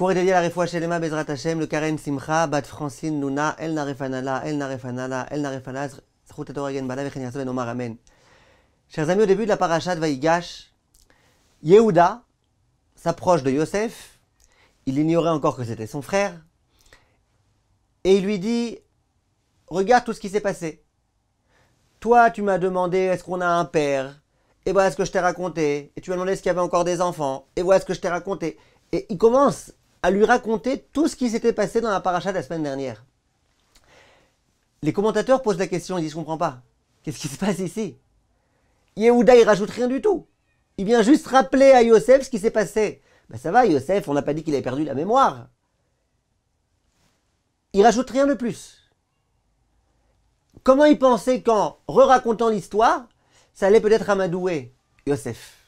Concours et dédié à la Refoua Shelema Bezrat Hashem, le Karen Simcha, Bat Francine Luna, El Narefanala, El Narefanala, El Narefana, Zchut Etoragen Bala, Vechen Yasov Omar Amen. Chers amis, au début de la parasha de Vaïgash, Yehuda s'approche de Yosef, il ignorait encore que c'était son frère, et il lui dit, regarde tout ce qui s'est passé. Toi, tu m'as demandé, est-ce qu'on a un père? Et voilà ce que je t'ai raconté. Et tu m'as demandé est-ce qu'il y avait encore des enfants. Et voilà ce que je t'ai raconté. Et il commence à lui raconter tout ce qui s'était passé dans la paracha de la semaine dernière. Les commentateurs posent la question, ils disent, je ne comprends pas. Qu'est-ce qui se passe ici? Yehuda, il rajoute rien du tout. Il vient juste rappeler à Yosef ce qui s'est passé. Ben ça va, Yosef, on n'a pas dit qu'il avait perdu la mémoire. Il rajoute rien de plus. Comment il pensait qu'en re-racontant l'histoire, ça allait peut-être amadouer Yosef?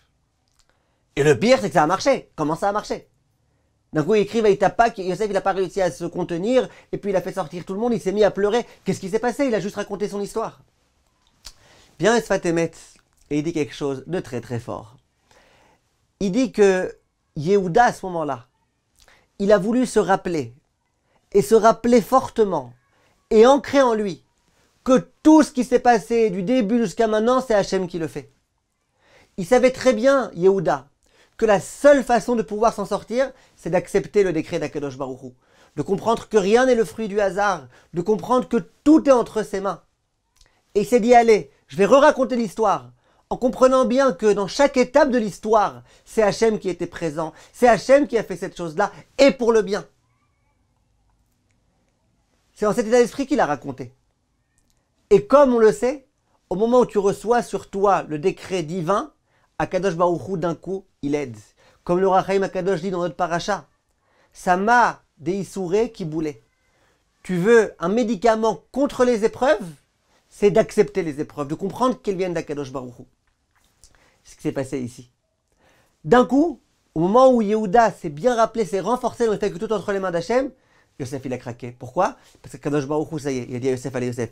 Et le pire, c'est que ça a marché. Comment ça a marché? D'un coup, il écrit Vaïtapak, Yosef, il n'a pas réussi à se contenir, et puis il a fait sortir tout le monde, il s'est mis à pleurer. Qu'est-ce qui s'est passé? Il a juste raconté son histoire. Bien Esfat Emet, et il dit quelque chose de très très fort. Il dit que Yehuda, à ce moment-là, il a voulu se rappeler, et se rappeler fortement, et ancrer en lui, que tout ce qui s'est passé du début jusqu'à maintenant, c'est Hachem qui le fait. Il savait très bien, Yehuda, que la seule façon de pouvoir s'en sortir, c'est d'accepter le décret d'Akadosh Baruch Hu, de comprendre que rien n'est le fruit du hasard, de comprendre que tout est entre ses mains. Et il s'est dit, allez, je vais re-raconter l'histoire, en comprenant bien que dans chaque étape de l'histoire, c'est Hachem qui était présent, c'est Hachem qui a fait cette chose-là, et pour le bien. C'est dans cet état d'esprit qu'il a raconté. Et comme on le sait, au moment où tu reçois sur toi le décret divin, Akadosh Baruch Hu, d'un coup, il aide. Comme le Rachaim Akadosh dit dans notre paracha, Sama de Issouré qui boulait. Tu veux un médicament contre les épreuves, c'est d'accepter les épreuves, de comprendre qu'elles viennent d'Akadosh Baruch Hu. C'est ce qui s'est passé ici. D'un coup, au moment où Yehuda s'est bien rappelé, s'est renforcé dans le fait que tout entre les mains d'Hachem, Yosef il a craqué. Pourquoi? Parce que Kadosh Baruch Hu, ça y est, il a dit à Yosef, allez Yosef,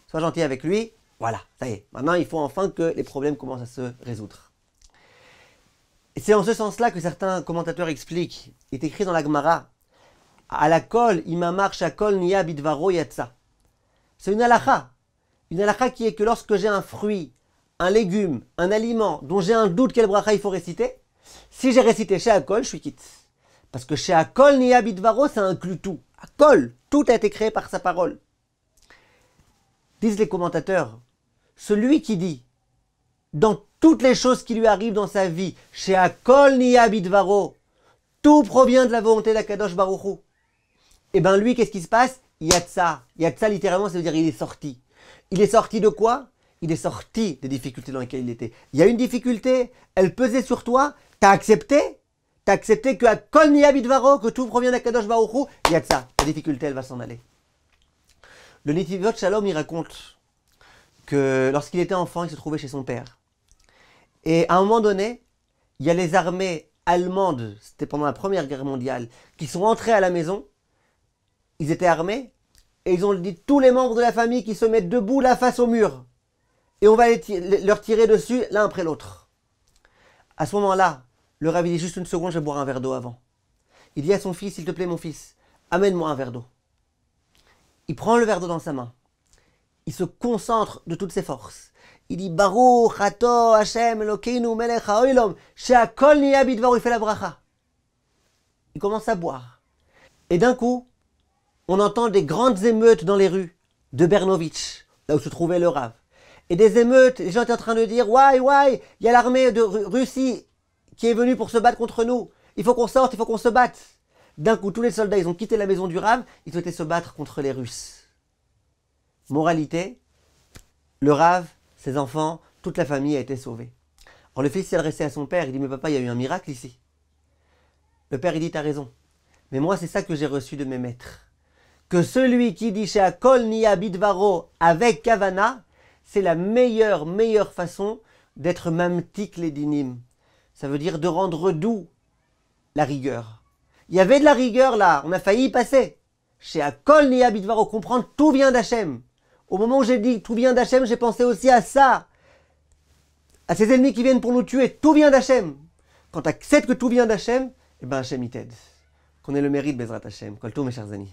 sois gentil avec lui, voilà, ça y est. Maintenant, il faut enfin que les problèmes commencent à se résoudre. Et c'est en ce sens-là que certains commentateurs expliquent, il est écrit dans la Gemara, à la kol, imamar shakol niya bidvaro yatsa. C'est une halakha qui est que lorsque j'ai un fruit, un légume, un aliment, dont j'ai un doute quel bracha il faut réciter, si j'ai récité chez Akol, je suis quitte. Parce que chez Akol niya bidvaro, ça inclut tout. Akol, tout a été créé par sa parole. Disent les commentateurs, celui qui dit, dans toutes les choses qui lui arrivent dans sa vie, chez Akol niya bidvaro, tout provient de la volonté d'Akadosh Baruch Hu. Et bien lui, qu'est-ce qui se passe? Yatsa. Yatsa, littéralement, ça veut dire il est sorti. Il est sorti de quoi? Il est sorti des difficultés dans lesquelles il était. Il y a une difficulté, elle pesait sur toi, t'as accepté? T'as accepté que Akol niya bidvaro, que tout provient d'Akadosh Baruch Hu, Yatsa. La difficulté, elle va s'en aller. Le Netivot Shalom, il raconte que lorsqu'il était enfant, il se trouvait chez son père. Et à un moment donné, il y a les armées allemandes, c'était pendant la Première Guerre mondiale, qui sont entrées à la maison. Ils étaient armés, et ils ont dit tous les membres de la famille qui se mettent debout, la face au mur. Et on va leur tirer dessus l'un après l'autre. À ce moment-là, le rabbin dit juste une seconde, je vais boire un verre d'eau avant. Il dit à son fils, s'il te plaît mon fils, amène-moi un verre d'eau. Il prend le verre d'eau dans sa main. Il se concentre de toutes ses forces. Il dit Baruch Ato Hashem Elokeinu Melech Haolam She'akol niya bidvaro, il fait la bracha. Il commence à boire. Et d'un coup, on entend des grandes émeutes dans les rues de Bernovitch, là où se trouvait le Rav. Et des émeutes, les gens étaient en train de dire Why, il y a l'armée de Russie qui est venue pour se battre contre nous. Il faut qu'on sorte, il faut qu'on se batte. D'un coup, tous les soldats, ils ont quitté la maison du Rav, ils souhaitaient se battre contre les Russes. Moralité, le Rav, ses enfants, toute la famille a été sauvée. Alors le fils s'est adressé à son père, il dit, mais papa, il y a eu un miracle ici. Le père, il dit, t'as raison. Mais moi, c'est ça que j'ai reçu de mes maîtres. Que celui qui dit chez Akol niya bidvaro avec Kavana, c'est la meilleure façon d'être mamtik les dinim. Ça veut dire de rendre doux la rigueur. Il y avait de la rigueur là, on a failli y passer. Chez Akol niya bidvaro, comprendre tout vient d'Hachem. Au moment où j'ai dit tout vient d'Hachem, j'ai pensé aussi à ça. À ces ennemis qui viennent pour nous tuer, tout vient d'Hachem. Quand tu acceptes que tout vient d'Hachem, eh ben Hachem il t'aide. qu'on ait le mérite, Bezrat Hashem. Kol tov, mes chers amis.